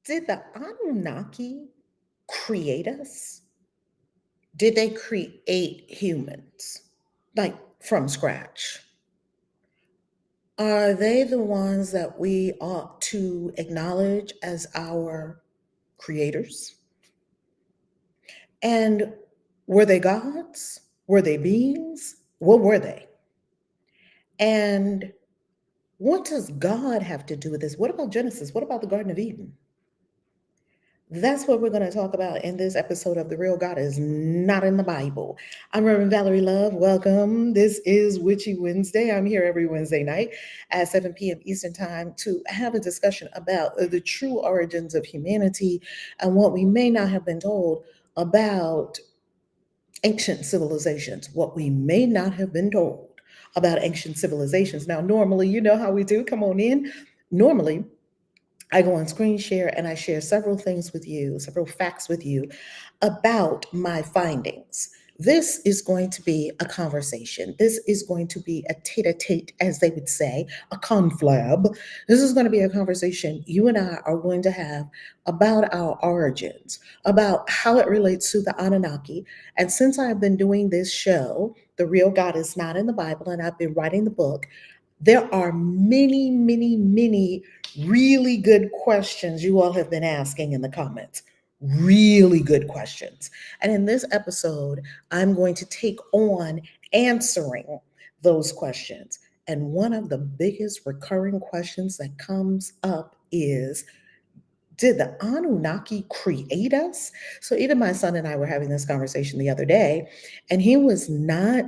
Did the Anunnaki create us? Did they create humans, like from scratch? Are they the ones that we ought to acknowledge as our creators? And were they gods? Were they beings? What were they? And what does God have to do with this? What about Genesis? What about the Garden of Eden? That's what we're going to talk about in this episode of The Real God Is Not in the Bible. I'm Reverend Valerie Love. Welcome. This is Witchy Wednesday. I'm here every Wednesday night at 7 p.m. Eastern Time to have a discussion about the true origins of humanity and what we may not have been told about ancient civilizations, what we may not have been told about ancient civilizations. Now, normally, you know how we do. Come on in. Normally, I go on screen share and I share several things with you, several facts with you about my findings. This is going to be a conversation. This is going to be a tete-a-tete, as they would say, a conflab. This is going to be a conversation you and I are going to have about our origins, about how it relates to the Anunnaki. And since I've been doing this show, The Real God Is Not in the Bible, and I've been writing the book, there are many, many, many really good questions you all have been asking in the comments. Really good questions. And in this episode, I'm going to take on answering those questions. And one of the biggest recurring questions that comes up is, did the Anunnaki create us? So even my son and I were having this conversation the other day, and he was not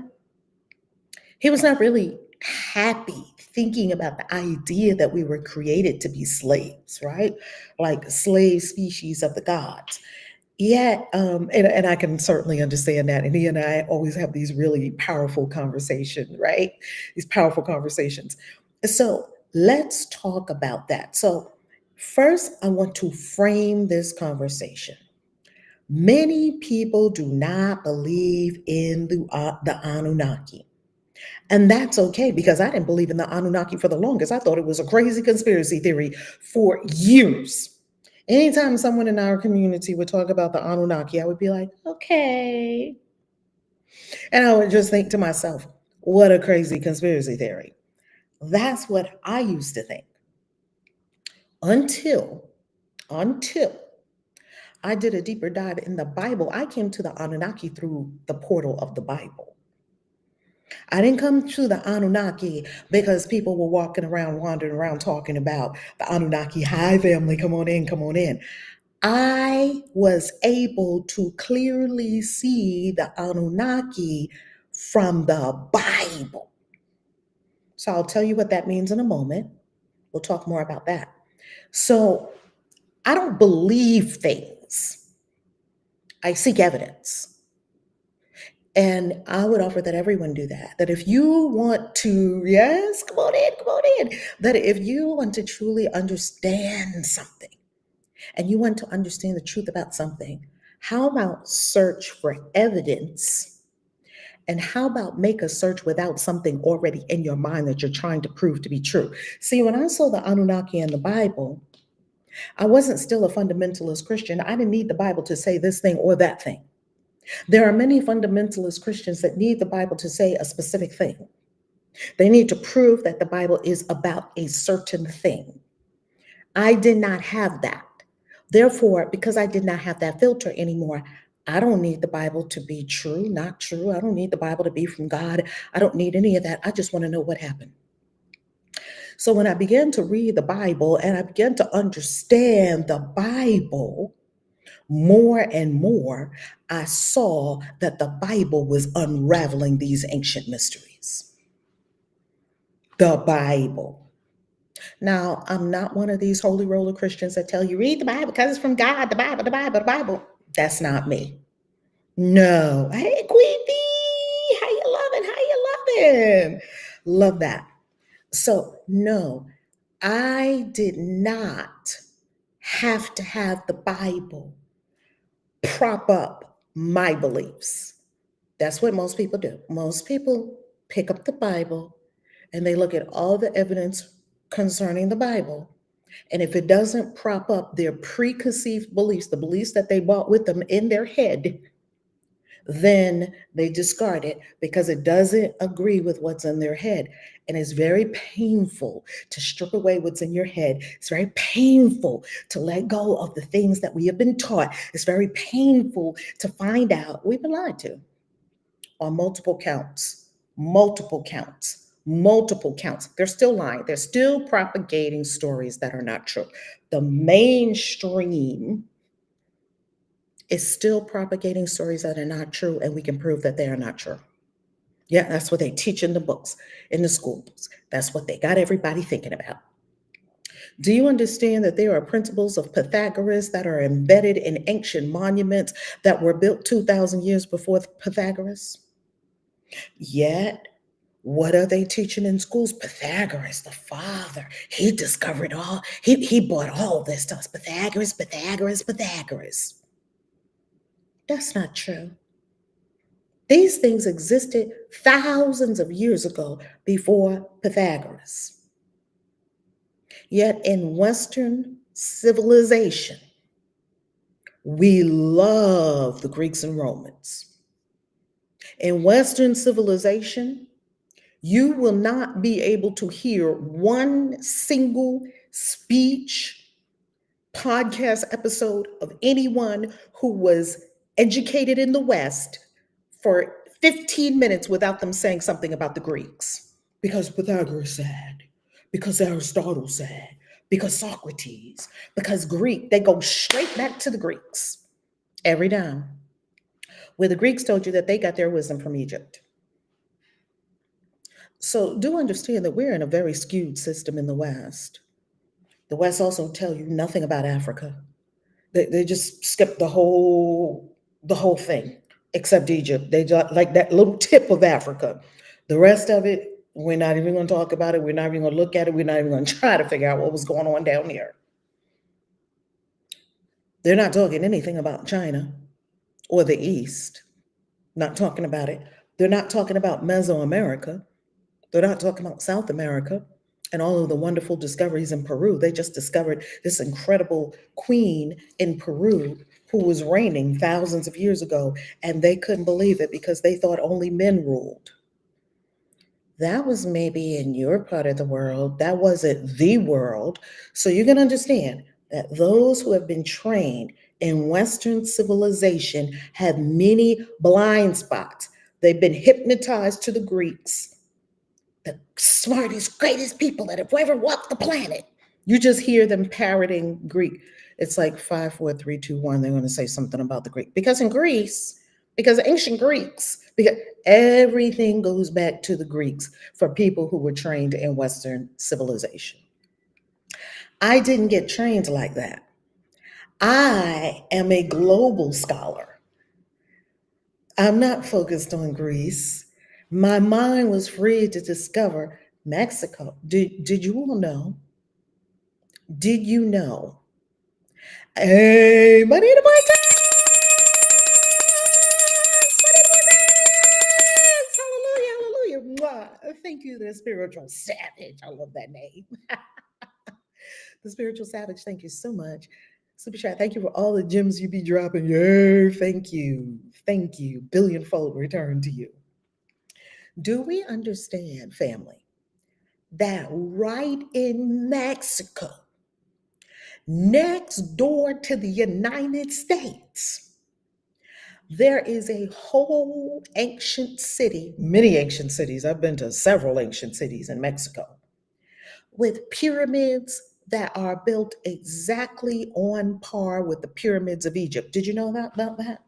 really happy thinking about the idea that we were created to be slaves, right? Like slave species of the gods. Yet, and I can certainly understand that. And he and I always have these really powerful conversations, right? These powerful conversations. So let's talk about that. So, first, I want to frame this conversation. Many people do not believe in the Anunnaki. And that's okay because I didn't believe in the Anunnaki for the longest. I thought it was a crazy conspiracy theory for years. Anytime someone in our community would talk about the Anunnaki, I would be like, okay. And I would just think to myself, what a crazy conspiracy theory. That's what I used to think until I did a deeper dive in the Bible. I came to the Anunnaki through the portal of the Bible. I didn't come to the Anunnaki because people were wandering around talking about the Anunnaki. Hi, family, come on in, come on in. I was able to clearly see the Anunnaki from the Bible. So I'll tell you what that means in a moment. We'll talk more about that. So I don't believe things, I seek evidence. And I would offer that everyone do that. That if you want to, yes, come on in. That if you want to truly understand something and you want to understand the truth about something, how about search for evidence? And how about make a search without something already in your mind that you're trying to prove to be true? See, when I saw the Anunnaki in the Bible, I wasn't still a fundamentalist Christian. I didn't need the Bible to say this thing or that thing. There are many fundamentalist Christians that need the Bible to say a specific thing. They need to prove that the Bible is about a certain thing. I did not have that. Therefore, because I did not have that filter anymore, I don't need the Bible to be true, not true. I don't need the Bible to be from God. I don't need any of that. I just want to know what happened. So when I began to read the Bible and I began to understand the Bible, more and more, I saw that the Bible was unraveling these ancient mysteries. The Bible. Now, I'm not one of these holy roller Christians that tell you, read the Bible because it's from God, the Bible, the Bible, the Bible. That's not me. No. Hey, Queefy, how you loving? How you loving? Love that. So, no, I did not have to have the Bible prop up my beliefs. That's what most people do. Most people pick up the Bible and they look at all the evidence concerning the Bible And if it doesn't prop up their preconceived beliefs, the beliefs that they brought with them in their head, then they discard it because it doesn't agree with what's in their head. And it's very painful to strip away what's in your head. It's very painful to let go of the things that we have been taught. It's very painful to find out we've been lied to on multiple counts, multiple counts, multiple counts. They're still lying. They're still propagating stories that are not true. The mainstream is still propagating stories that are not true, and we can prove that they are not true. Yeah, that's what they teach in the books, in the school books. That's what they got everybody thinking about. Do you understand that there are principles of Pythagoras that are embedded in ancient monuments that were built 2,000 years before Pythagoras? Yet, what are they teaching in schools? Pythagoras, the father, he discovered all, he brought all this to us. Pythagoras, Pythagoras, Pythagoras. That's not true. These things existed thousands of years ago before Pythagoras. Yet in Western civilization, we love the Greeks and Romans. In Western civilization, you will not be able to hear one single speech, podcast episode of anyone who was educated in the West for 15 minutes without them saying something about the Greeks. Because Pythagoras said, because Aristotle said, because Socrates, because Greek, they go straight back to the Greeks every time. Where the Greeks told you that they got their wisdom from Egypt. So do understand that we're in a very skewed system in the West. The West also tell you nothing about Africa. They just skip the whole thing, except Egypt. They just like that little tip of Africa. The rest of it, we're not even going to talk about it. We're not even going to look at it. We're not even going to try to figure out what was going on down here. They're not talking anything about China or the East. Not talking about it. They're not talking about Mesoamerica. They're not talking about South America and all of the wonderful discoveries in Peru. They just discovered this incredible queen in Peru who was reigning thousands of years ago, and they couldn't believe it because they thought only men ruled. That was maybe in your part of the world. That wasn't the world. So you can understand that those who have been trained in Western civilization have many blind spots. They've been hypnotized to the Greeks, the smartest, greatest people that have ever walked the planet. You just hear them parroting Greek. It's like 5, 4, 3, 2, 1. They're going to say something about the Greek. Because in Greece, because ancient Greeks, because everything goes back to the Greeks for people who were trained in Western civilization. I didn't get trained like that. I am a global scholar. I'm not focused on Greece. My mind was free to discover Mexico. Did you all know? Did you know? Hey, money in the podcast! Hallelujah, hallelujah. Mwah. Thank you, the spiritual savage. I love that name. The spiritual savage, thank you so much. Super chat, thank you for all the gems you be dropping. Yeah, thank you. Thank you. Billionfold return to you. Do we understand, family, that right in Mexico, next door to the United States, there is a whole ancient city, many ancient cities. I've been to several ancient cities in Mexico, with pyramids that are built exactly on par with the pyramids of Egypt. Did you know about that?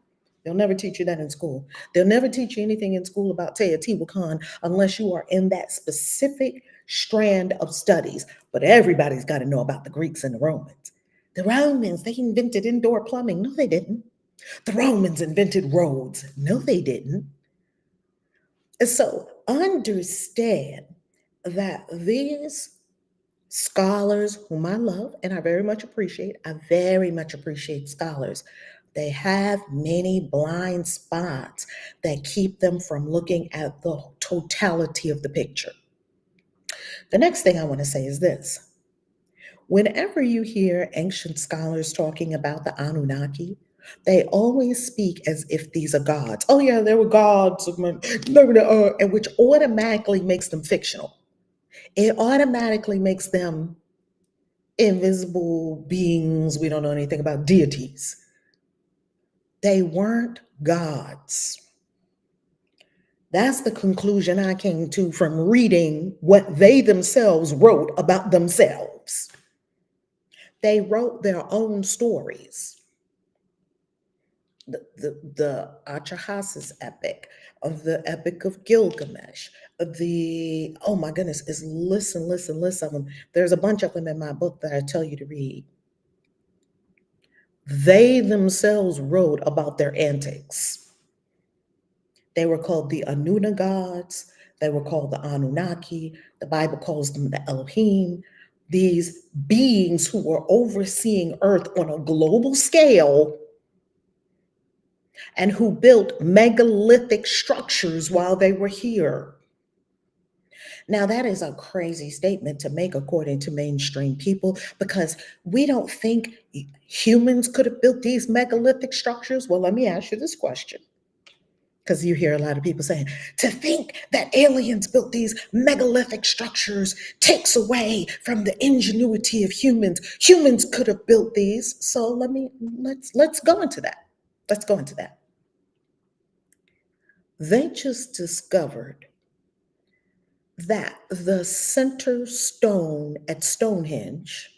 They'll never teach you that in school. They'll never teach you anything in school about Teotihuacan unless you are in that specific strand of studies. But everybody's got to know about the Greeks and the Romans. The Romans, they invented indoor plumbing. No, they didn't. The Romans invented roads. No, they didn't. So understand that these scholars, whom I love and I very much appreciate scholars. They have many blind spots that keep them from looking at the totality of the picture. The next thing I want to say is this. Whenever you hear ancient scholars talking about the Anunnaki, they always speak as if these are gods. Oh, yeah, there were gods, and which automatically makes them fictional. It automatically makes them invisible beings we don't know anything about, deities. They weren't gods. That's the conclusion I came to from reading what they themselves wrote about themselves. They wrote their own stories. The Atrahasis epic, of the Epic of Gilgamesh, oh my goodness, is list of them. There's a bunch of them in my book that I tell you to read. They themselves wrote about their antics. They were called the Anuna gods. They were called the Anunnaki. The Bible calls them the Elohim. These beings who were overseeing Earth on a global scale and who built megalithic structures while they were here. Now, that is a crazy statement to make according to mainstream people, because we don't think humans could have built these megalithic structures. Well, let me ask you this question, because you hear a lot of people saying, to think that aliens built these megalithic structures takes away from the ingenuity of humans. Humans could have built these. So let's go into that. Let's go into that. They just discovered that the center stone at Stonehenge,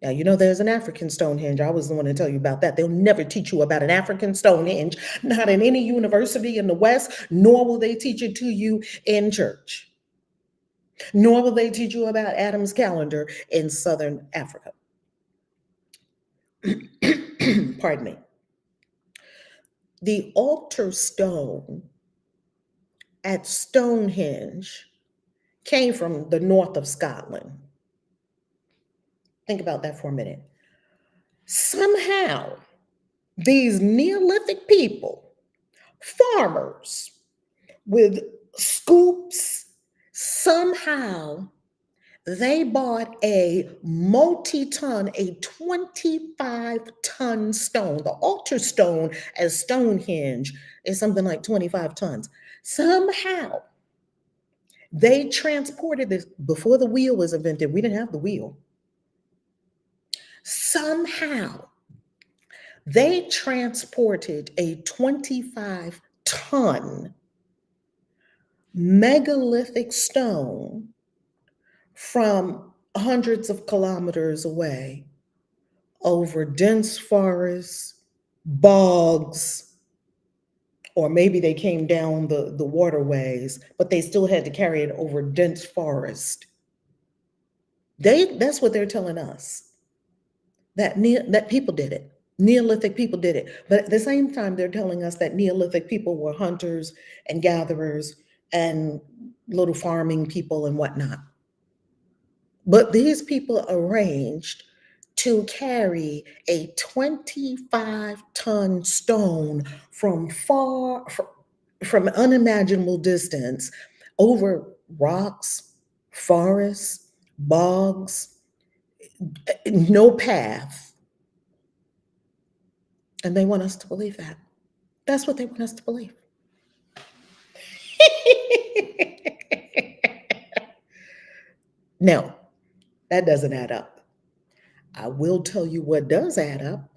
now, you know, there's an African Stonehenge. I was the one to tell you about that. They'll never teach you about an African Stonehenge, not in any university in the West, nor will they teach it to you in church, nor will they teach you about Adam's calendar in Southern Africa. Pardon me. The altar stone at Stonehenge came from the north of Scotland. Think about that for a minute. Somehow, these Neolithic people, farmers with scoops, somehow they bought a multi-ton, a 25-ton stone. The altar stone at Stonehenge is something like 25 tons. Somehow, they transported this before the wheel was invented. We didn't have the wheel. Somehow, they transported a 25-ton megalithic stone from hundreds of kilometers away over dense forests, bogs, or maybe they came down the waterways, but they still had to carry it over dense forest. That's what they're telling us, that people did it. Neolithic people did it. But at the same time, they're telling us that Neolithic people were hunters and gatherers and little farming people and whatnot. But these people arranged to carry a 25-ton stone from unimaginable distance over rocks, forests, bogs, no path. And they want us to believe that. That's what they want us to believe. No, that doesn't add up. I will tell you what does add up.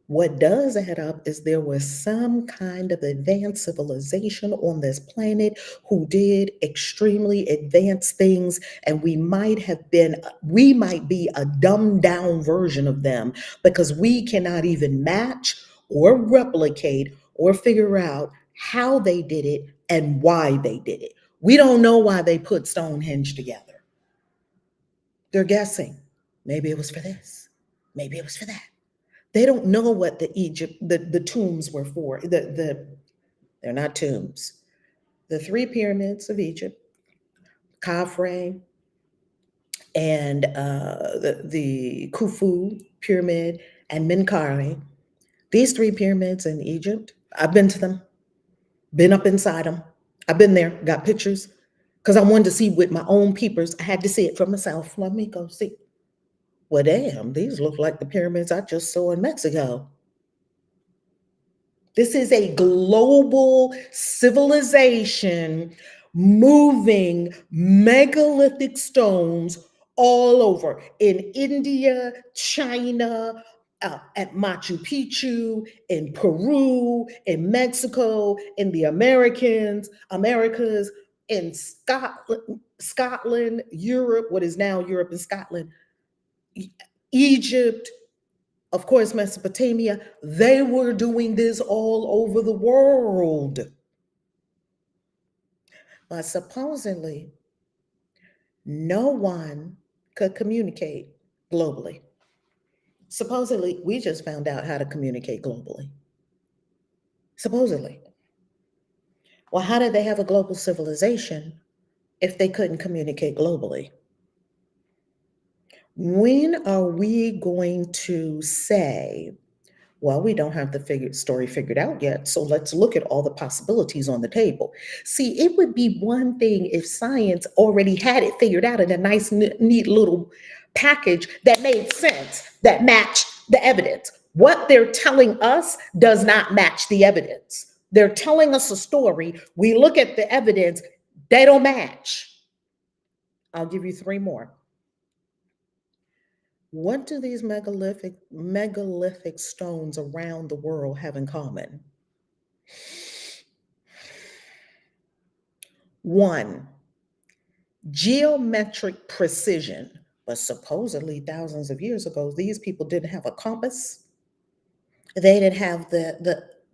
What does add up is there was some kind of advanced civilization on this planet who did extremely advanced things, and we might be a dumbed down version of them, because we cannot even match or replicate or figure out how they did it and why they did it. We don't know why they put Stonehenge together. They're guessing. Maybe it was for this. Maybe it was for that. They don't know what the tombs were for. They're not tombs. The 3 pyramids of Egypt, Khafre, and the Khufu pyramid, and Menkaure. These 3 pyramids in Egypt, I've been to them, been up inside them. I've been there, got pictures, because I wanted to see with my own peepers. I had to see it for myself. Let me go see. Well, damn, these look like the pyramids I just saw in Mexico. This is a global civilization moving megalithic stones all over in India, China, at Machu Picchu, in Peru, in Mexico, in the Americas, in Scotland, Europe, what is now Europe and Scotland, Egypt, of course, Mesopotamia. They were doing this all over the world. But supposedly, no one could communicate globally. Supposedly, we just found out how to communicate globally. Supposedly. Well, how did they have a global civilization if they couldn't communicate globally? When are we going to say, well, we don't have the story figured out yet, so let's look at all the possibilities on the table. See, it would be one thing if science already had it figured out in a nice, neat little package that made sense, that matched the evidence. What they're telling us does not match the evidence. They're telling us a story. We look at the evidence, they don't match. I'll give you three more. What do these megalithic stones around the world have in common? One, geometric precision. But supposedly thousands of years ago, these people didn't have a compass. They didn't have they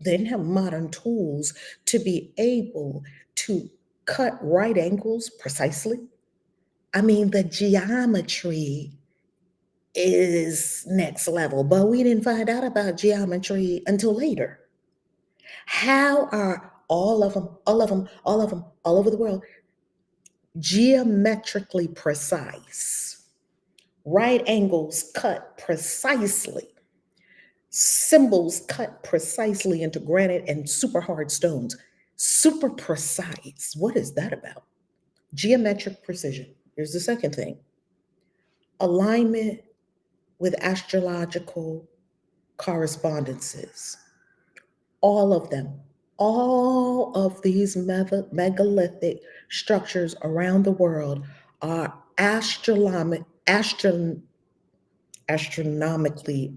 didn't have modern tools to be able to cut right angles precisely. I mean, the geometry is next level, but we didn't find out about geometry until later. How are all of them, all over the world, geometrically precise? Right angles cut precisely, symbols cut precisely into granite and super hard stones. Super precise. What is that about? Geometric precision. Here's the second thing: alignment with astrological correspondences. All of them, all of these megalithic structures around the world are astronomically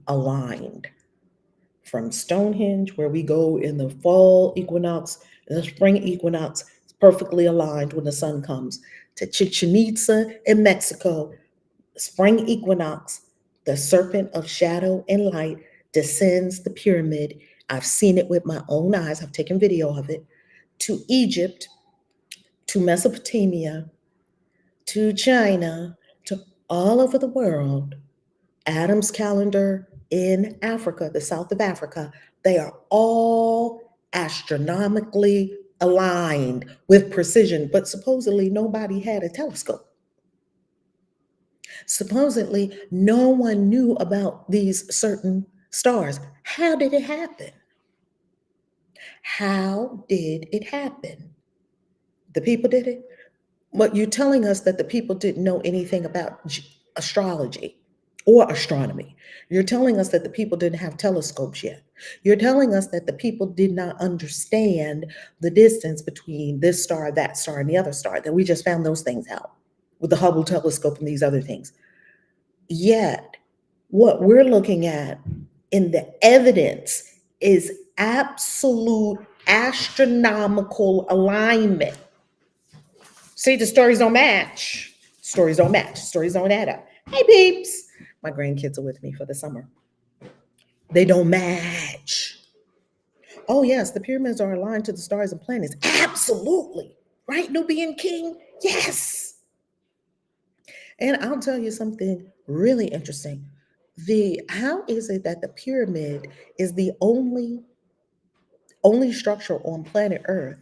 aligned. From Stonehenge, where we go in the fall equinox, and the spring equinox, it's perfectly aligned when the sun comes, to Chichen Itza in Mexico, spring equinox, the serpent of shadow and light descends the pyramid. I've seen it with my own eyes. I've taken video of it. To Egypt, to Mesopotamia, to China, to all over the world. Adam's calendar in Africa, the south of Africa, they are all astronomically aligned with precision, but supposedly nobody had a telescope. Supposedly, no one knew about these certain stars. How did it happen? How did it happen? The people did it? But you're telling us that the people didn't know anything about astrology or astronomy. You're telling us that the people didn't have telescopes yet. You're telling us that the people did not understand the distance between this star, that star, and the other star, that we just found those things out with the Hubble telescope and these other things. Yet, what we're looking at in the evidence is absolute astronomical alignment. See, the stories don't match. Stories don't match. Stories don't add up. Hey, peeps. My grandkids are with me for the summer. They don't match. Oh, yes, the pyramids are aligned to the stars and planets. Absolutely. Right, Nubian King? Yes. And I'll tell you something really interesting. How is it that the pyramid is the only structure on planet Earth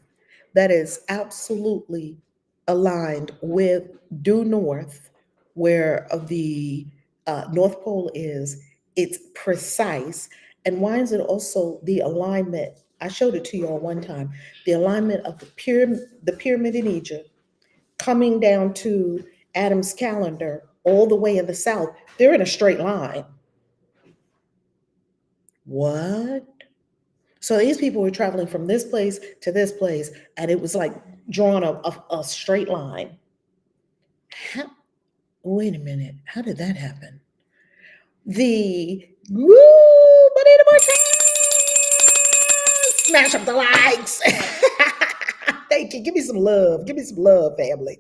that is absolutely aligned with due north, where the North Pole is? It's precise. And why is it also the alignment? I showed it to you all one time. The alignment of the pyramid in Egypt coming down to Adam's calendar all the way in the south, they're in a straight line. What? So these people were traveling from this place to this place, and it was like drawn a straight line. How, wait a minute. How did that happen? The woo, but in more time. Smash up the likes. Thank you. Give me some love. Give me some love, family.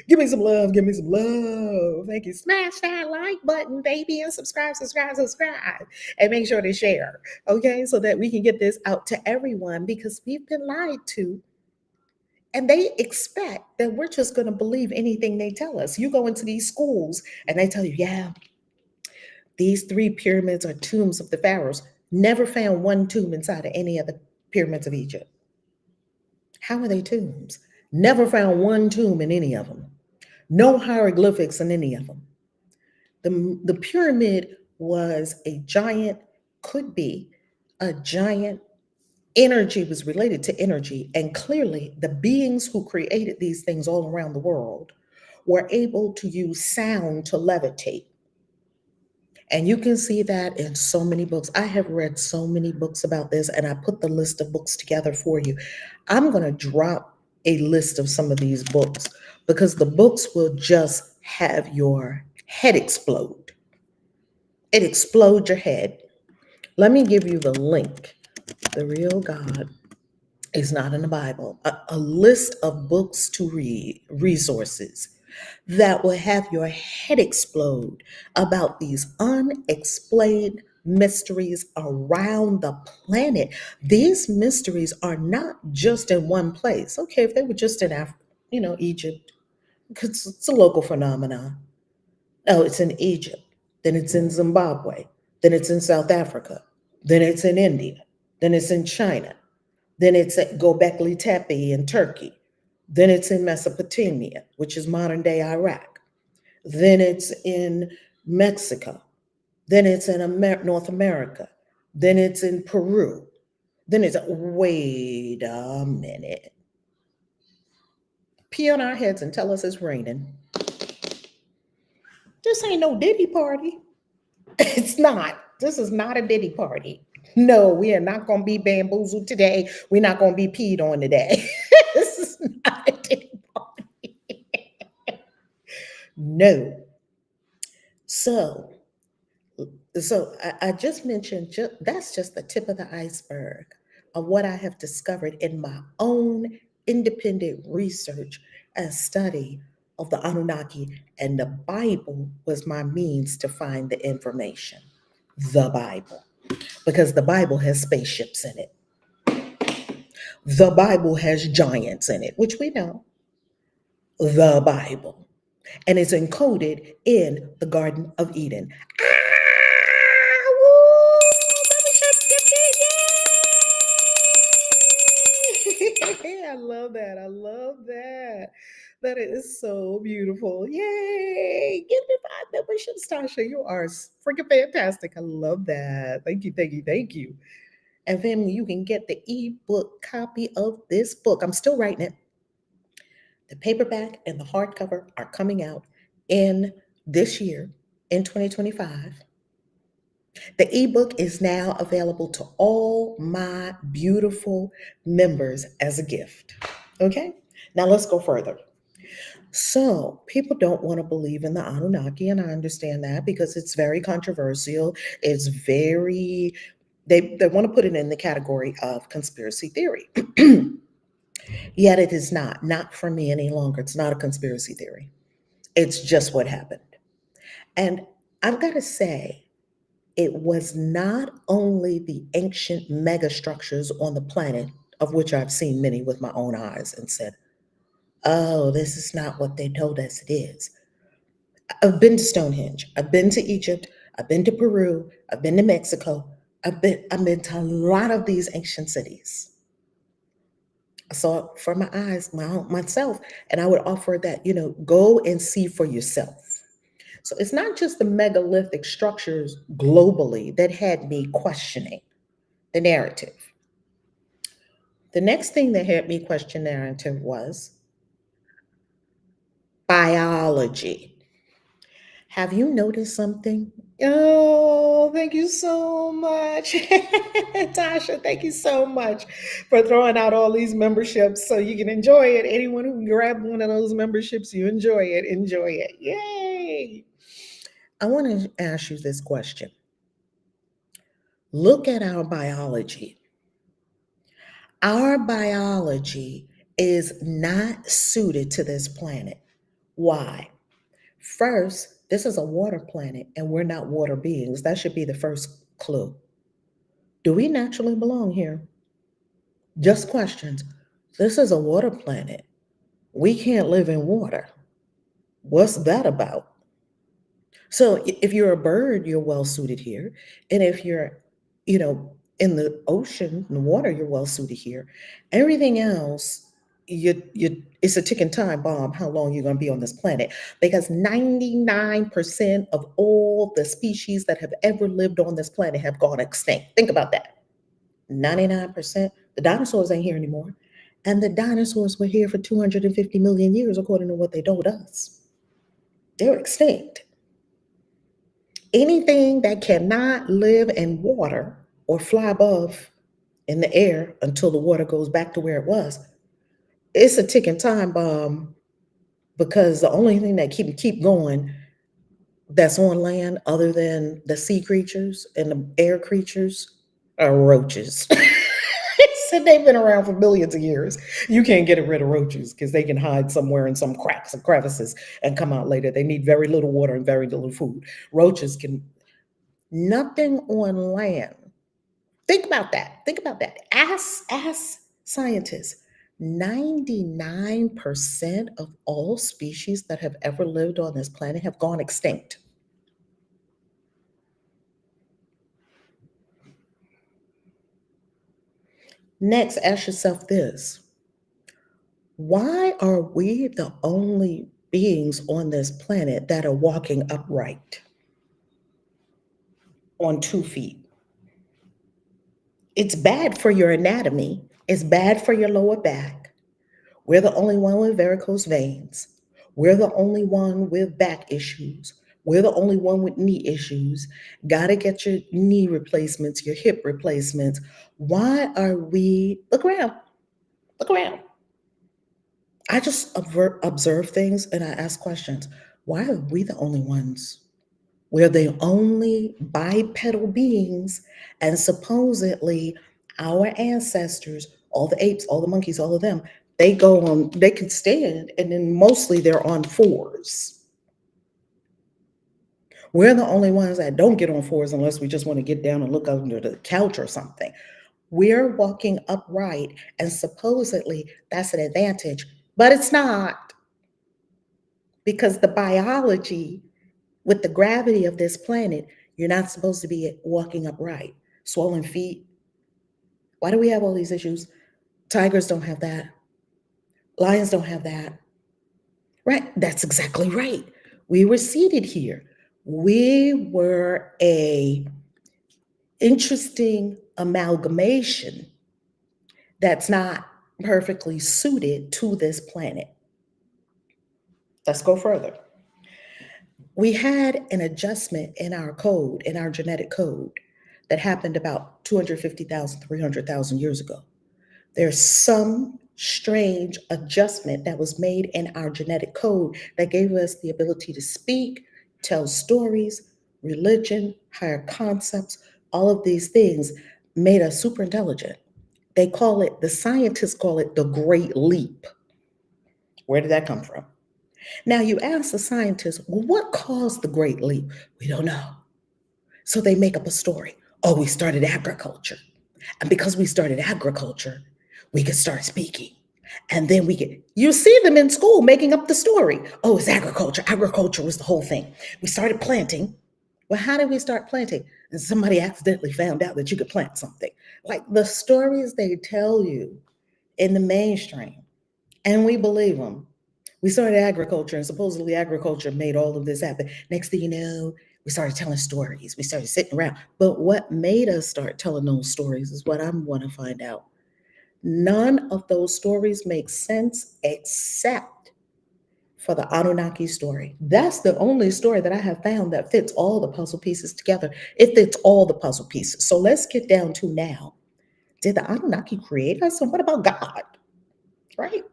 Give me some love. Give me some love. Thank you. Smash that like button, baby, and subscribe, subscribe, subscribe. And make sure to share. Okay. So that we can get this out to everyone because we've been lied to. And they expect that we're just going to believe anything they tell us. You go into these schools and they tell you, yeah, these 3 pyramids are tombs of the pharaohs. Never found one tomb inside of any of the pyramids of Egypt. How are they tombs? Never found one tomb in any of them. No hieroglyphics in any of them. The pyramid was a giant, could be a giant energy, was related to energy. And clearly, the beings who created these things all around the world were able to use sound to levitate. And you can see that in so many books. I have read so many books about this, and I put the list of books together for you. I'm going to drop a list of some of these books because the books will just have your head explode. It explodes your head. Let me give you the link. The Real God is Not in the Bible. A list of books to read, resources that will have your head explode about these unexplained mysteries around the planet. These mysteries are not just in one place. Okay, if they were just in Africa, Egypt, because it's a local phenomenon. No, it's in Egypt, then it's in Zimbabwe, then it's in South Africa, then it's in India, then it's in China, then it's at Gobekli Tepe in Turkey, then it's in Mesopotamia, which is modern day Iraq, then it's in Mexico, then it's in North America, then it's in Peru, then it's, wait a minute. Pee on our heads and tell us it's raining. This ain't no Diddy party. It's not. This is not a Diddy party. No, we are not going to be bamboozled today. We're not going to be peed on today. This is not a Diddy party. No. So I just mentioned, that's just the tip of the iceberg of what I have discovered in my own independent research and study of the Anunnaki, and the Bible was my means to find the information. The Bible. Because the Bible has spaceships in it. The Bible has giants in it, which we know. The Bible. And it's encoded in the Garden of Eden. I love that. I love that. That is so beautiful. Yay! Give me 5 memberships, Tasha. You are freaking fantastic. I love that. Thank you, thank you, thank you. And family, you can get the ebook copy of this book. I'm still writing it. The paperback and the hardcover are coming out in this year, in 2025. The ebook is now available to all my beautiful members as a gift. Okay, now let's go further. So, people don't want to believe in the Anunnaki, and I understand that because it's very controversial. It's very, they want to put it in the category of conspiracy theory. Yet it is not for me any longer. It's not a conspiracy theory. It's just what happened. And I've got to say, it was not only the ancient megastructures on the planet, of which I've seen many with my own eyes and said, oh, this is not what they told us it is. I've been to Stonehenge. I've been to Egypt. I've been to Peru. I've been to Mexico. I've been to a lot of these ancient cities. I saw it for my eyes, myself, and I would offer that, go and see for yourself. So it's not just the megalithic structures globally that had me questioning the narrative. The next thing that had me question narrative was biology. Have you noticed something? Oh, thank you so much. Tasha, thank you so much for throwing out all these memberships so you can enjoy it. Anyone who grabbed one of those memberships, you enjoy it. Enjoy it. Yay. I want to ask you this question. Look at our biology. Our biology is not suited to this planet. Why? First, this is a water planet and we're not water beings. That should be the first clue. Do we naturally belong here? Just questions. This is a water planet. We can't live in water. What's that about? So if you're a bird, you're well suited here. And if you're, in the ocean, in the water, you're well suited here. Everything else, it's a ticking time bomb how long you're going to be on this planet, because 99% of all the species that have ever lived on this planet have gone extinct. Think about that. 99%. The dinosaurs ain't here anymore. And the dinosaurs were here for 250 million years, according to what they told us. They're extinct. Anything that cannot live in water or fly above in the air until the water goes back to where it was, it's a ticking time bomb, because the only thing that keep going that's on land other than the sea creatures and the air creatures are roaches. And they've been around for millions of years. You can't get rid of roaches because they can hide somewhere in some cracks and crevices and come out later. They need very little water and very little food. Roaches can, nothing on land. Think about that. Think about that. Ask scientists. 99% of all species that have ever lived on this planet have gone extinct. Next, ask yourself this. Why are we the only beings on this planet that are walking upright on 2 feet? It's bad for your anatomy. It's bad for your lower back. We're the only one with varicose veins. We're the only one with back issues. We're the only one with knee issues. Got to get your knee replacements, your hip replacements. Why are we, look around, look around. I just observe things and I ask questions. Why are we the only ones? We're the only bipedal beings, and supposedly our ancestors, all the apes, all the monkeys, all of them, they can stand, and then mostly they're on fours. We're the only ones that don't get on fours unless we just want to get down and look under the couch or something. We're walking upright, and supposedly that's an advantage, but it's not, because the biology with the gravity of this planet, you're not supposed to be walking upright. Swollen feet. Why do we have all these issues? Tigers don't have that. Lions don't have that. Right? That's exactly right. We were seated here. We were a interesting amalgamation that's not perfectly suited to this planet. Let's go further. We had an adjustment in our code, in our genetic code, that happened about 250,000, 300,000 years ago. There's some strange adjustment that was made in our genetic code that gave us the ability to speak, tell stories, religion, higher concepts, all of these things made us super intelligent. They call it, the scientists call it the Great Leap. Where did that come from? Now, you ask the scientists, well, what caused the Great Leap? We don't know. So they make up a story. Oh, we started agriculture. And because we started agriculture, we could start speaking. And then you see them in school making up the story. Oh, it's agriculture. Agriculture was the whole thing. We started planting. Well, how did we start planting? And somebody accidentally found out that you could plant something. Like the stories they tell you in the mainstream, and we believe them. We started agriculture, and supposedly agriculture made all of this happen. Next thing you know, we started telling stories. We started sitting around. But what made us start telling those stories is what I want to find out. None of those stories make sense except for the Anunnaki story. That's the only story that I have found that fits all the puzzle pieces together. It fits all the puzzle pieces. So let's get down to now. Did the Anunnaki create us? And what about God? Right?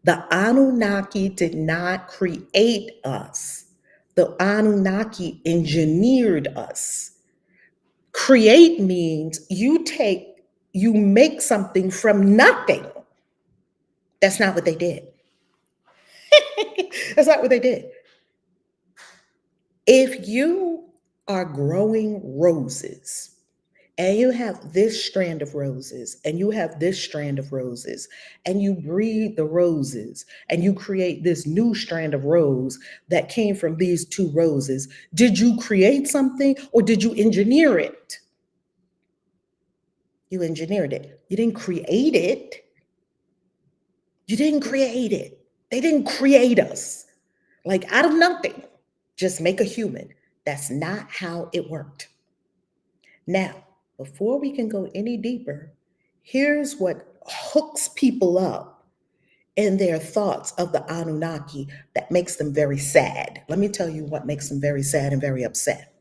The Anunnaki did not create us. The Anunnaki engineered us. Create means you make something from nothing. That's not what they did. That's not what they did. If you are growing roses and you have this strand of roses and you have this strand of roses and you breed the roses and you create this new strand of rose that came from these two roses, did you create something or did you engineer it? You engineered it. You didn't create it. You didn't create it. They didn't create us like out of nothing. Just make a human. That's not how it worked. Now, before we can go any deeper, here's what hooks people up in their thoughts of the Anunnaki that makes them very sad. Let me tell you what makes them very sad and very upset.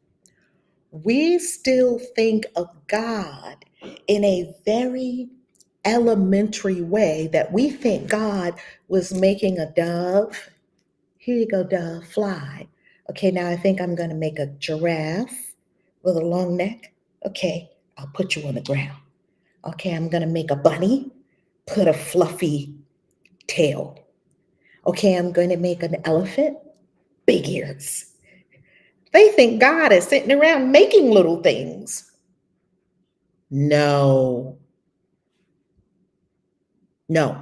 We still think of God in a very elementary way that we think God was making a dove. Here you go, dove, fly. Okay, now I think I'm going to make a giraffe with a long neck. Okay, I'll put you on the ground. Okay, I'm going to make a bunny, put a fluffy tail. Okay, I'm going to make an elephant, big ears. They think God is sitting around making little things. No. No.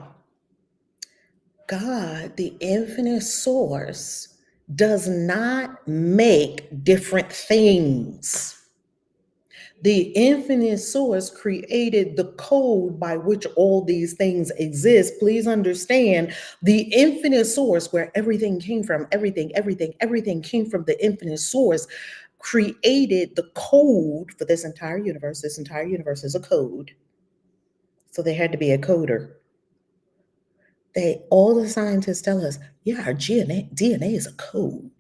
God, the infinite source, does not make different things. The infinite source created the code by which all these things exist. Please understand the infinite source where everything came from, everything came from the infinite source, created the code for this entire universe. This entire universe is a code. So there had to be a coder. All the scientists tell us, yeah, our DNA is a code.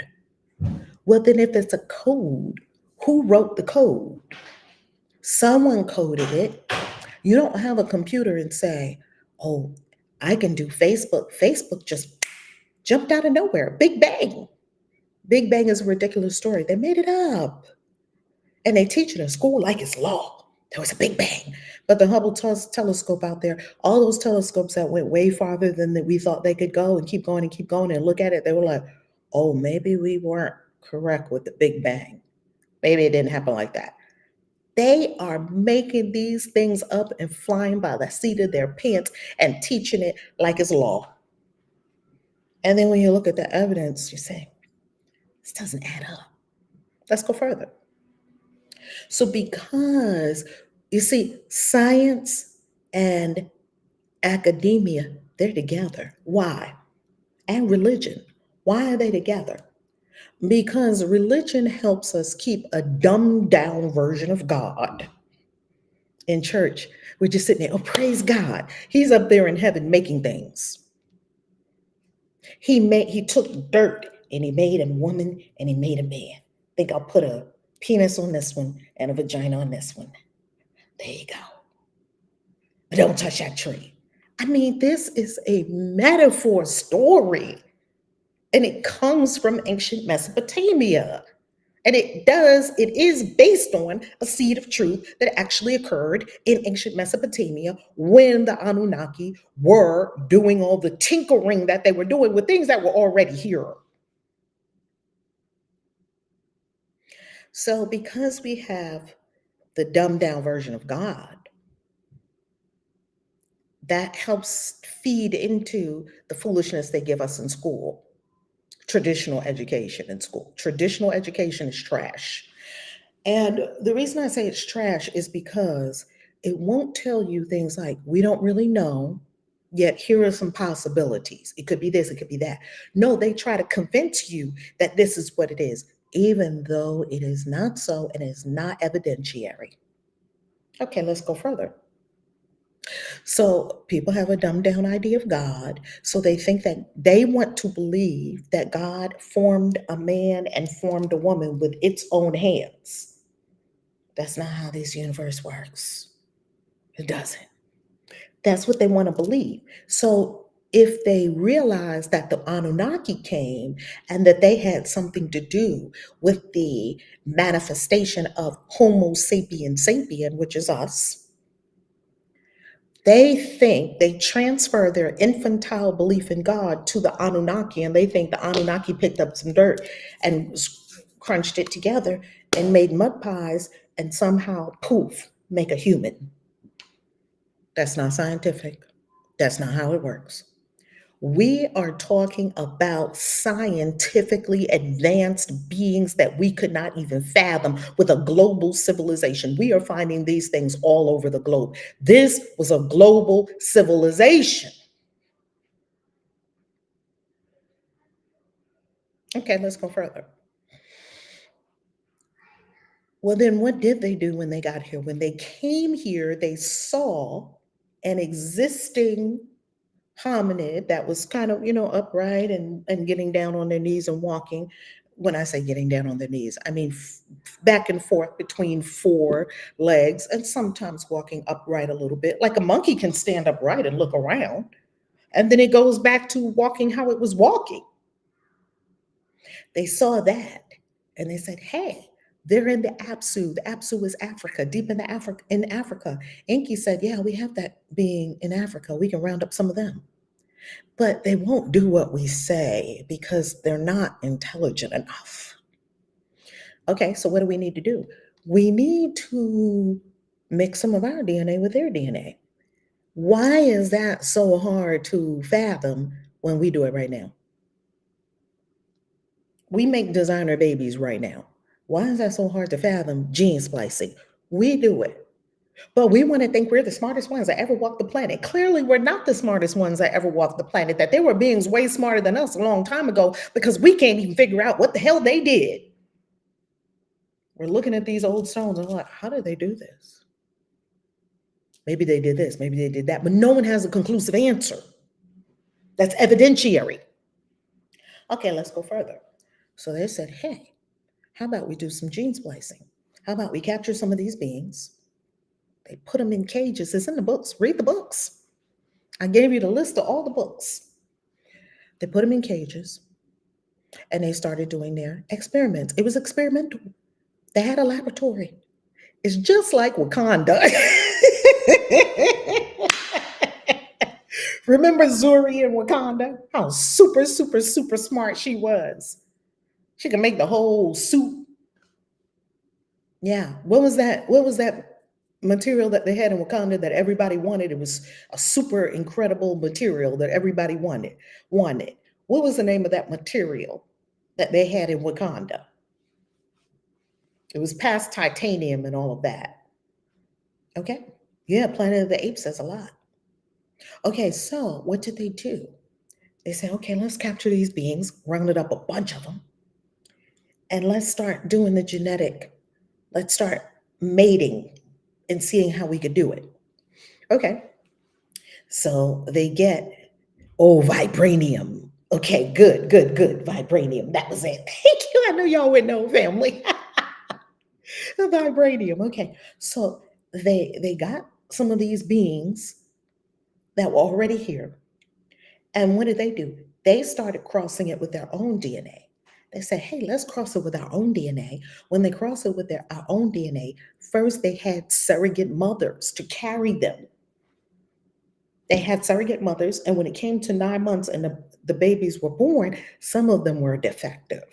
Well, then if it's a code, who wrote the code? Someone coded it. You don't have a computer and say, oh, I can do Facebook. Facebook just jumped out of nowhere. Big Bang. Big Bang is a ridiculous story. They made it up. And they teach it in school like it's law. There was a Big Bang. But the Hubble telescope out there, all those telescopes that went way farther than we thought they could go and keep going and look at it, they were like, oh, maybe we weren't correct with the Big Bang. Maybe it didn't happen like that. They are making these things up and flying by the seat of their pants and teaching it like it's law. And then when you look at the evidence, you say, this doesn't add up. Let's go further. So because, you see, science and academia, they're together. Why? And religion. Why are they together? Because religion helps us keep a dumbed down version of God. In church, we're just sitting there, oh, praise God. He's up there in heaven making things. He took dirt and he made a woman and he made a man. I think I'll put a penis on this one and a vagina on this one. There you go. But don't touch that tree. I mean, this is a metaphor story. And it comes from ancient Mesopotamia. And it is based on a seed of truth that actually occurred in ancient Mesopotamia when the Anunnaki were doing all the tinkering that they were doing with things that were already here. So because we have the dumbed down version of God, that helps feed into the foolishness they give us in school. Traditional education in school. Traditional education is trash. And the reason I say it's trash is because it won't tell you things like, we don't really know, yet here are some possibilities. It could be this, it could be that. No, they try to convince you that this is what it is, even though it is not so and is not evidentiary. Okay, let's go further. So people have a dumbed down idea of God. So they think that they want to believe that God formed a man and formed a woman with its own hands. That's not how this universe works. It doesn't. That's what they want to believe. So if they realize that the Anunnaki came and that they had something to do with the manifestation of Homo sapien sapien, which is us, they think they transfer their infantile belief in God to the Anunnaki, and they think the Anunnaki picked up some dirt and crunched it together and made mud pies and somehow, poof, make a human. That's not scientific. That's not how it works. We are talking about scientifically advanced beings that we could not even fathom with a global civilization. We are finding these things all over the globe. This was a global civilization. Okay, let's go further. Well, then what did they do when they got here? When they came here, they saw an existing hominid that was kind of, upright and getting down on their knees and walking. When I say getting down on their knees, I mean back and forth between four legs and sometimes walking upright a little bit. Like a monkey can stand upright and look around, and then it goes back to walking how it was walking. They saw that and they said, hey, they're in the Apsu. The Apsu is Africa, deep in Africa. Enki said, yeah, we have that being in Africa. We can round up some of them. But they won't do what we say because they're not intelligent enough. Okay, so what do we need to do? We need to mix some of our DNA with their DNA. Why is that so hard to fathom when we do it right now? We make designer babies right now. Why is that so hard to fathom? Gene splicing. We do it. But we want to think we're the smartest ones that ever walked the planet. Clearly, we're not the smartest ones that ever walked the planet, that there were beings way smarter than us a long time ago because we can't even figure out what the hell they did. We're looking at these old stones and we're like, how did they do this? Maybe they did this, maybe they did that, but no one has a conclusive answer. That's evidentiary. Okay, let's go further. So they said, hey, how about we do some gene splicing? How about we capture some of these beings? They put them in cages. It's in the books. Read the books. I gave you the list of all the books. They put them in cages and they started doing their experiments. It was experimental. They had a laboratory. It's just like Wakanda. Remember Zuri in Wakanda? How super, super, super smart she was. She could make the whole suit. Yeah. What was that? What was that material that they had in Wakanda that everybody wanted? It was a super incredible material that everybody wanted. What was the name of that material that they had in Wakanda? It was past titanium and all of that. Okay. Yeah, Planet of the Apes says a lot. Okay, so what did they do? They said, okay, let's capture these beings, rounded up a bunch of them, and let's start doing the genetic, let's start mating and seeing how we could do it. Okay. So they get, vibranium. Okay, good, good, good. Vibranium. That was it. Thank you. I know y'all would know, family. The vibranium. Okay. So they got some of these beings that were already here. And what did they do? They started crossing it with their own DNA. They said, hey, let's cross it with our own DNA. When they cross it with our own DNA, first they had surrogate mothers to carry them. They had surrogate mothers, and when it came to 9 months and the babies were born, some of them were defective.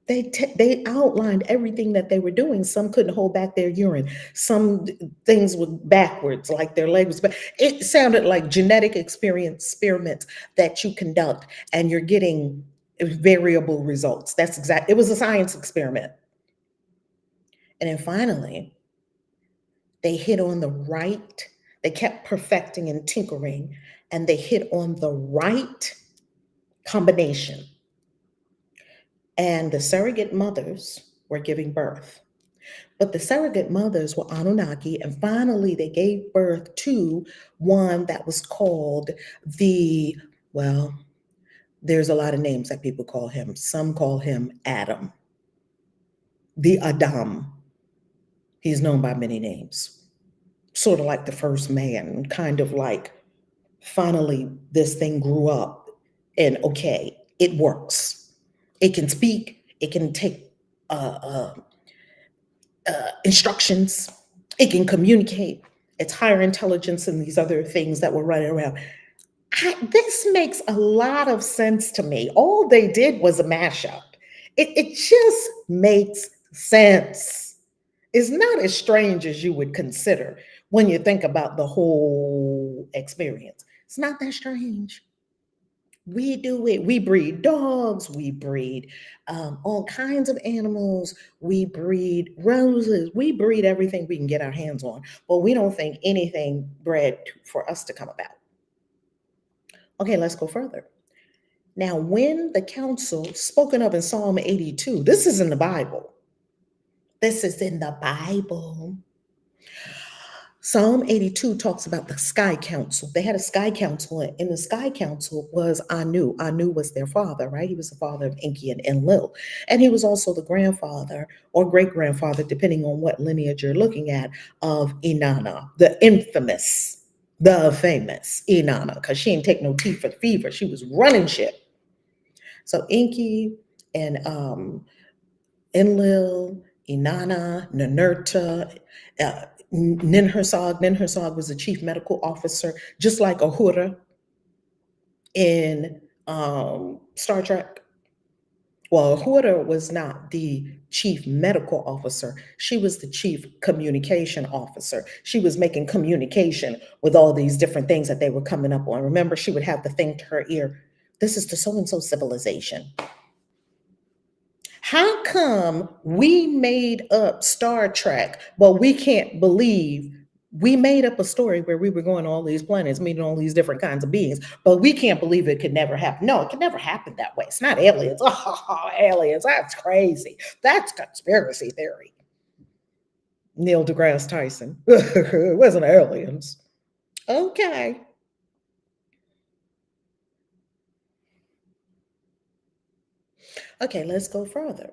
They outlined everything that they were doing. Some couldn't hold back their urine. Some things were backwards, like their leg was back. It sounded like genetic experiments that you conduct, and you're getting variable results. That's exact. It was a science experiment. And then finally, they hit on the right. They kept perfecting and tinkering, and they hit on the right combination. And the surrogate mothers were giving birth. But the surrogate mothers were Anunnaki, and finally they gave birth to one that was called the, well, there's a lot of names that people call him. Some call him Adam, the Adam. He's known by many names. Sort of like the first man, kind of like finally this thing grew up and okay, it works. It can speak, it can take instructions, it can communicate. It's higher intelligence and these other things that were running around. This makes a lot of sense to me. All they did was a mashup. It just makes sense. It's not as strange as you would consider when you think about the whole experience. It's not that strange. We do it. We breed dogs. We breed all kinds of animals. We breed roses. We breed everything we can get our hands on. But we don't think anything bred for us to come about. Okay, let's go further. Now, when the council, spoken of in Psalm 82, this is in the Bible. This is in the Bible. Psalm 82 talks about the Sky Council. They had a Sky Council, and the Sky Council was Anu. Anu was their father, right? He was the father of Enki and Enlil. And he was also the grandfather or great-grandfather, depending on what lineage you're looking at, of Inanna, the infamous, the famous Inanna, because she didn't take no tea for the fever. She was running shit. So Enki and Enlil, Inanna, Ninurta, Ninhursag. Ninhursag was the chief medical officer, just like Uhura in Star Trek. Well, Uhura was not the chief medical officer. She was the chief communication officer. She was making communication with all these different things that they were coming up on. Remember, she would have the thing to her ear. This is the so-and-so civilization. How come we made up Star Trek, but we can't believe we made up a story where we were going to all these planets, meeting all these different kinds of beings, but we can't believe it could never happen? No, it could never happen that way. It's not aliens. Oh, aliens. That's crazy. That's conspiracy theory. Neil deGrasse Tyson. It wasn't aliens. Okay. Okay, let's go further.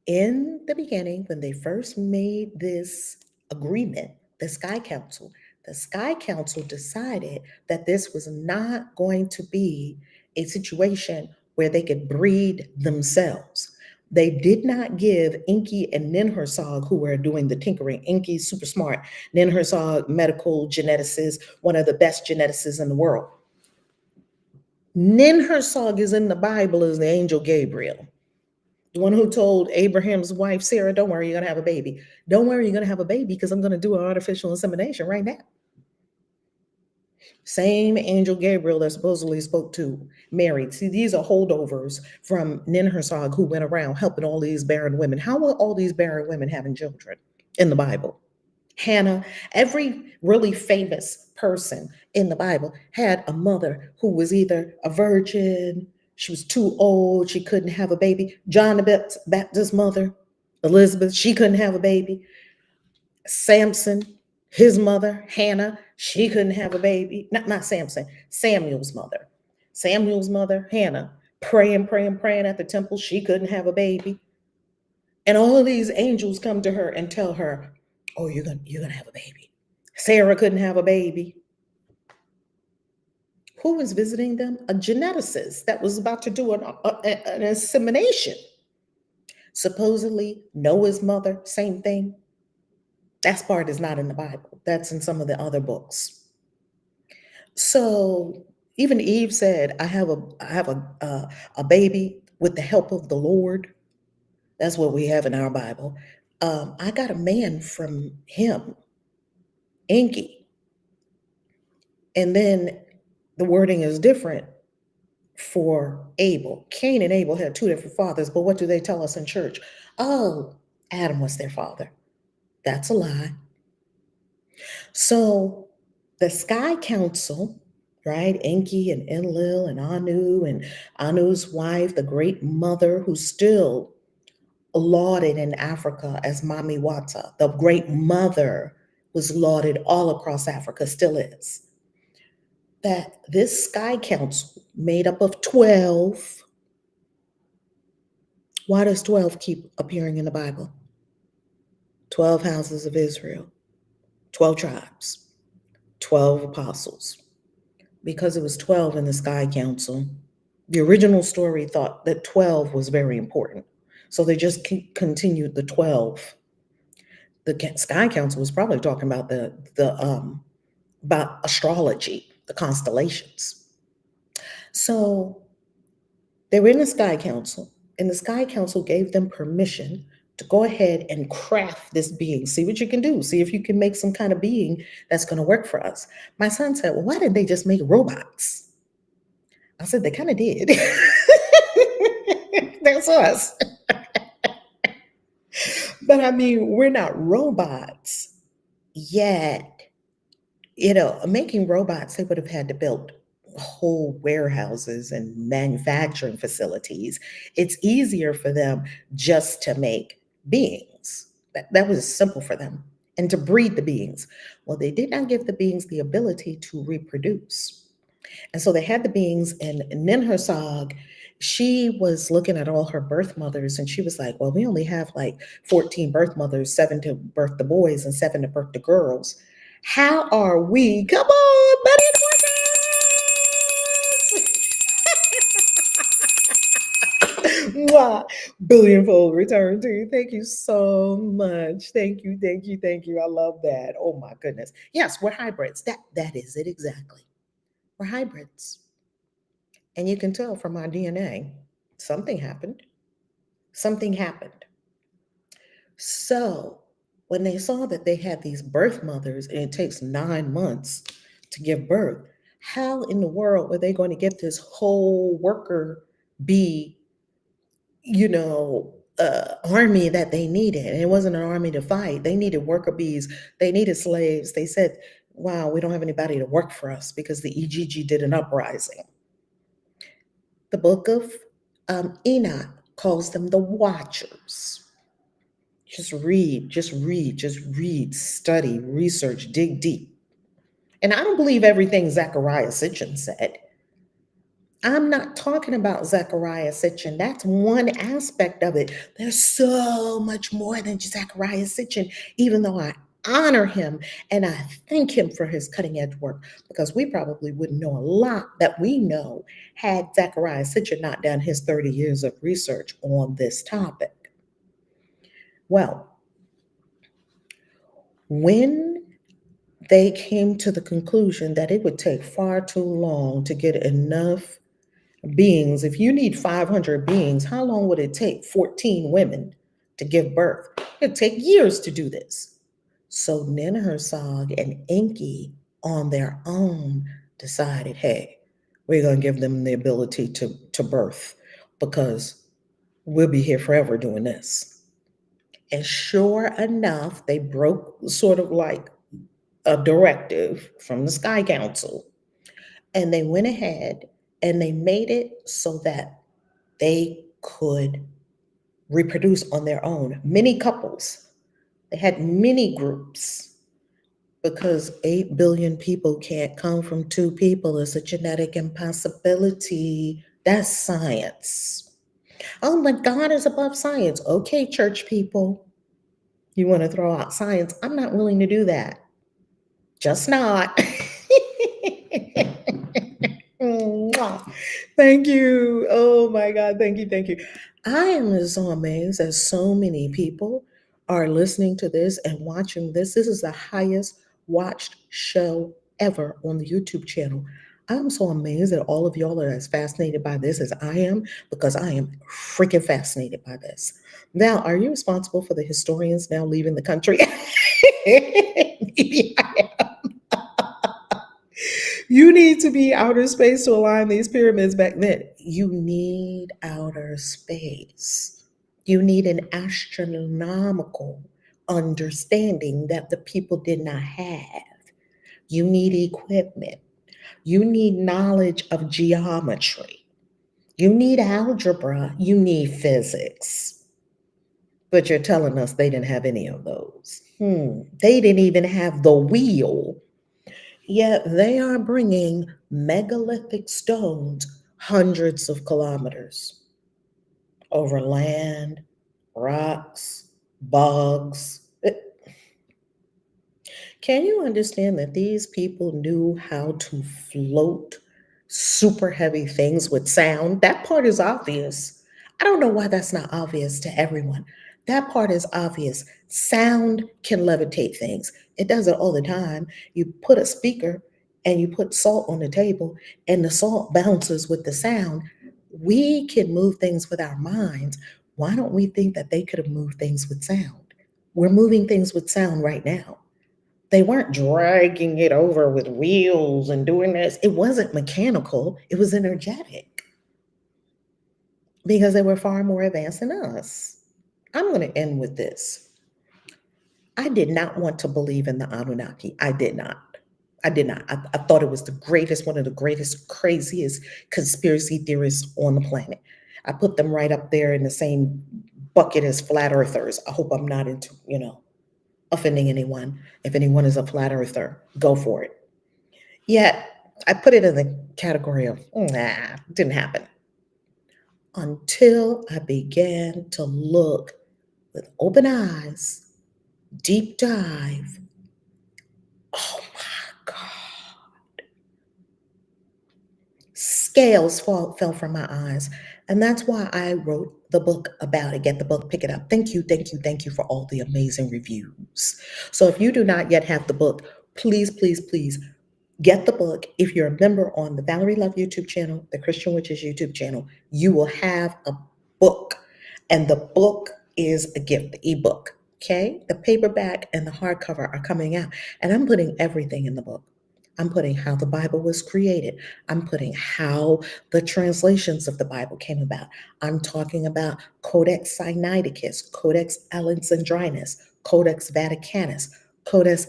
In the beginning, when they first made this agreement, the Sky Council decided that this was not going to be a situation where they could breed themselves. They did not give Enki and Ninhursag, who were doing the tinkering. Enki, super smart. Ninhursag, medical geneticist, one of the best geneticists in the world. Ninhursag is in the Bible as the angel Gabriel. The one who told Abraham's wife, Sarah, don't worry, you're going to have a baby. Don't worry, you're going to have a baby because I'm going to do an artificial insemination right now. Same angel Gabriel that supposedly spoke to Mary. See, these are holdovers from Ninhursag, who went around helping all these barren women. How were all these barren women having children in the Bible? Hannah, every really famous person in the Bible had a mother who was either a virgin, she was too old, she couldn't have a baby. John the Baptist's mother, Elizabeth, she couldn't have a baby. Samson, his mother, Hannah, she couldn't have a baby. Not Samson, Samuel's mother. Samuel's mother, Hannah, praying at the temple. She couldn't have a baby. And all of these angels come to her and tell her, oh, you're gonna have a baby. Sarah couldn't have a baby. Who was visiting them? A geneticist that was about to do an insemination. Supposedly, Noah's mother, same thing. That part is not in the Bible. That's in some of the other books. So even Eve said, I have a baby with the help of the Lord. That's what we have in our Bible. I got a man from him, Enki. And then the wording is different for Abel. Cain and Abel had two different fathers, but what do they tell us in church? Oh, Adam was their father. That's a lie. So the Sky Council, right? Enki and Enlil and Anu and Anu's wife, the great mother who still lauded in Africa as Mami Wata. The great mother was lauded all across Africa, still is. That this sky council made up of 12. Why does 12 keep appearing in the Bible? 12 houses of Israel, 12 tribes, 12 apostles. Because it was 12 in the sky council, the original story thought that 12 was very important. So they just continued the 12. The sky council was probably talking about about astrology, the constellations. So they were in the Sky Council, and the Sky Council gave them permission to go ahead and craft this being. See what you can do. See if you can make some kind of being that's going to work for us. My son said, well, why didn't they just make robots? I said, they kind of did. That's us. But I mean, we're not robots yet. Making robots, they would have had to build whole warehouses and manufacturing facilities. It's easier for them just to make beings. That was simple for them. And to breed the beings. Well, they did not give the beings the ability to reproduce. And so they had the beings, and Ninhursag, she was looking at all her birth mothers, and she was like, well, we only have like 14 birth mothers, 7 to birth the boys and 7 to birth the girls. How are we? Come on, buddy. Wow. Billionfold return to you. Thank you so much. Thank you, thank you, thank you. I love that. Oh my goodness. Yes, we're hybrids. That is it exactly. We're hybrids. And you can tell from our DNA, something happened. Something happened. So when they saw that they had these birth mothers and it takes 9 months to give birth, how in the world were they going to get this whole worker bee, army that they needed? And it wasn't an army to fight. They needed worker bees. They needed slaves. They said, wow, we don't have anybody to work for us because the EGG did an uprising. The book of Enoch calls them the Watchers. Just read, study, research, dig deep. And I don't believe everything Zechariah Sitchin said. I'm not talking about Zechariah Sitchin. That's one aspect of it. There's so much more than Zechariah Sitchin, even though I honor him and I thank him for his cutting edge work, because we probably wouldn't know a lot that we know had Zechariah Sitchin not done his 30 years of research on this topic. Well, when they came to the conclusion that it would take far too long to get enough beings. If you need 500 beings, how long would it take 14 women to give birth? It'd take years to do this. So Ninhursag and Enki on their own decided, hey, we're going to give them the ability to birth because we'll be here forever doing this. And sure enough, they broke sort of like a directive from the Sky Council. And they went ahead and they made it so that they could reproduce on their own. Many couples. They had many groups because 8 billion people can't come from 2 people. It's a genetic impossibility. That's science. Oh, but God is above science. Okay, church people. You want to throw out science? I'm not willing to do that. Just not. Thank you. Oh my God. Thank you. Thank you. I am so amazed that so many people are listening to this and watching this. This is the highest watched show ever on the YouTube channel. I'm so amazed that all of y'all are as fascinated by this as I am, because I am freaking fascinated by this. Now, are you responsible for the historians now leaving the country? Maybe I am. You need to be outer space to align these pyramids back then. You need outer space. You need an astronomical understanding that the people did not have. You need equipment. You need knowledge of geometry. You need algebra. You need physics. But you're telling us they didn't have any of those. They didn't even have the wheel. Yet they are bringing megalithic stones hundreds of kilometers over land, rocks, bogs. Can you understand that these people knew how to float super heavy things with sound? That part is obvious. I don't know why that's not obvious to everyone. That part is obvious. Sound can levitate things. It does it all the time. You put a speaker and you put salt on the table, and the salt bounces with the sound. We can move things with our minds. Why don't we think that they could have moved things with sound? We're moving things with sound right now. They weren't dragging it over with wheels and doing this. It wasn't mechanical, it was energetic because they were far more advanced than us. I'm going to end with this. I did not want to believe in the Anunnaki. I did not. I thought it was the greatest, one of the greatest, craziest conspiracy theorists on the planet. I put them right up there in the same bucket as flat earthers. I hope I'm not into, offending anyone. If anyone is a flat earther, go for it. Yet, I put it in the category of, nah, didn't happen. Until I began to look with open eyes, deep dive. Oh my God. Scales fell from my eyes. And that's why I wrote the book about it. Get the book, pick it up. Thank you, thank you, thank you for all the amazing reviews. So if you do not yet have the book, please, please, please get the book. If you're a member on the Valerie Love YouTube channel, the Christian Witches YouTube channel, you will have a book. And the book is a gift, the ebook. Okay? The paperback and the hardcover are coming out. And I'm putting everything in the book. I'm putting how the Bible was created. I'm putting how the translations of the Bible came about. I'm talking about Codex Sinaiticus, Codex Alexandrinus, Codex Vaticanus, Codex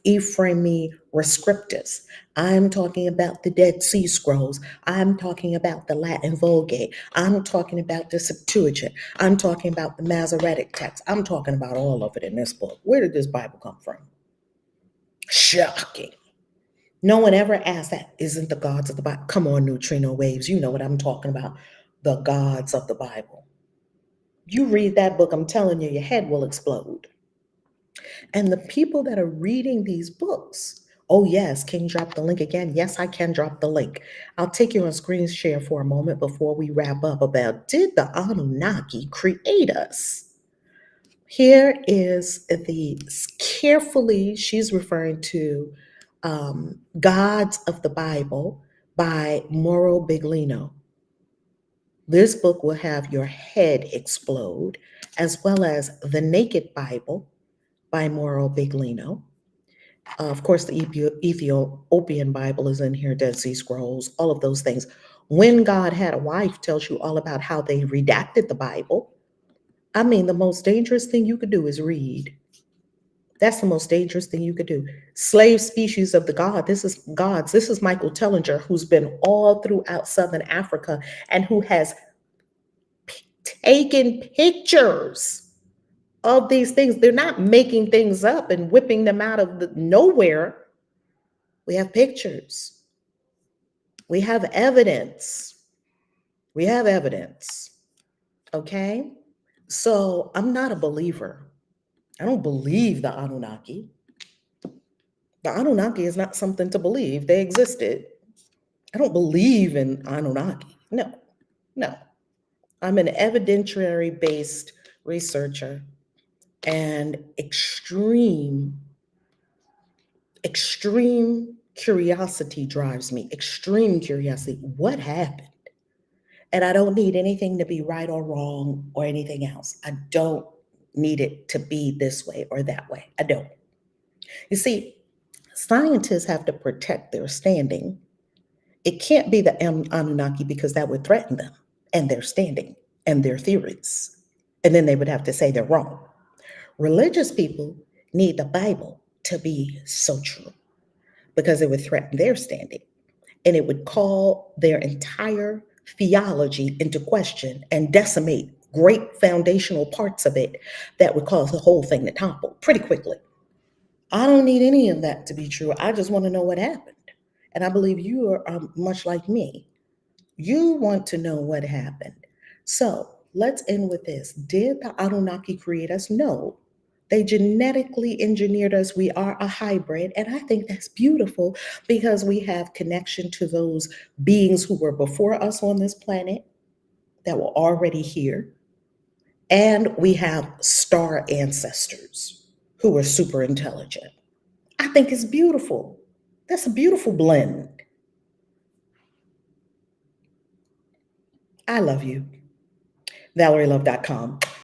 Ephraemi Rescriptus. I'm talking about the Dead Sea Scrolls. I'm talking about the Latin Vulgate. I'm talking about the Septuagint. I'm talking about the Masoretic text. I'm talking about all of it in this book. Where did this Bible come from? Shocking. No one ever asked that. Isn't the gods of the Bible? Come on, neutrino waves. You know what I'm talking about. The gods of the Bible. You read that book, I'm telling you, your head will explode. And the people that are reading these books, oh yes, can you drop the link again? Yes, I can drop the link. I'll take you on screen share for a moment before we wrap up about, did the Anunnaki create us? Here is the carefully, she's referring to Gods of the Bible by Mauro Biglino. This book will have your head explode, as well as The Naked Bible by Mauro Biglino. Of course, the Ethiopian Bible is in here, Dead Sea Scrolls, all of those things. When God Had a Wife tells you all about how they redacted the Bible. I mean, the most dangerous thing you could do is read. That's the most dangerous thing you could do. Slave species of the God. This is gods. This is Michael Tellinger, who's been all throughout Southern Africa and who has taken pictures of these things. They're not making things up and whipping them out of nowhere. We have pictures. We have evidence. We have evidence. Okay? So I'm not a believer. I don't believe the Anunnaki. The Anunnaki is not something to believe. They existed. I don't believe in Anunnaki. No. I'm an evidentiary-based researcher, and extreme curiosity drives me. Extreme curiosity. What happened? And I don't need anything to be right or wrong or anything else. I don't need it to be this way or that way. I don't. You see, scientists have to protect their standing. It can't be the Anunnaki because that would threaten them and their standing and their theories. And then they would have to say they're wrong. Religious people need the Bible to be so true because it would threaten their standing and it would call their entire theology into question and decimate great foundational parts of it that would cause the whole thing to topple pretty quickly. I don't need any of that to be true. I just want to know what happened. And I believe you are much like me. You want to know what happened. So let's end with this. Did the Anunnaki create us? No. They genetically engineered us. We are a hybrid. And I think that's beautiful because we have connection to those beings who were before us on this planet that were already here. And we have star ancestors who were super intelligent. I think it's beautiful. That's a beautiful blend. I love you. ValerieLove.com.